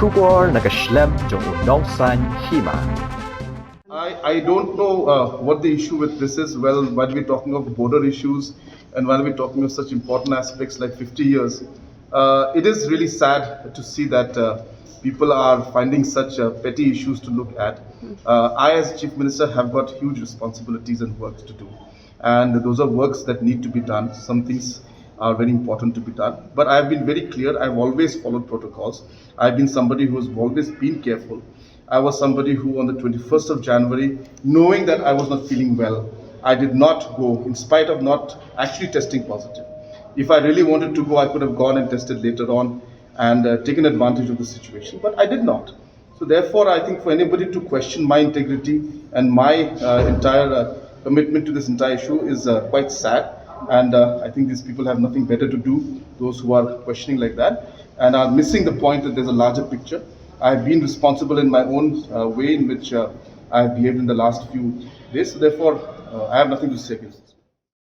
Kubor nag-Khlem jung unongsan Hima. I don't know what the issue with this is. Well, while we're talking of border issues and while we're talking of such important aspects like 50 years, it is really sad to see that people are finding such petty issues to look at. I, as Chief Minister, have got huge responsibilities and works to do. And those are works that need to be done. Some things are very important to be done. But I've been very clear. I've always followed protocols. I've been somebody who has always been careful. I was somebody who on the 21st of January, knowing that I was not feeling well, I did not go in spite of not actually testing positive. If I really wanted to go, I could have gone and tested later on and taken advantage of the situation, but I did not. So therefore, I think for anybody to question my integrity and my entire commitment to this entire issue is quite sad. And I think these people have nothing better to do, those who are questioning like that, and are missing the point that there's a larger picture. I have been responsible in my own way in which I have behaved in the last few days. So therefore, I have nothing to say against this.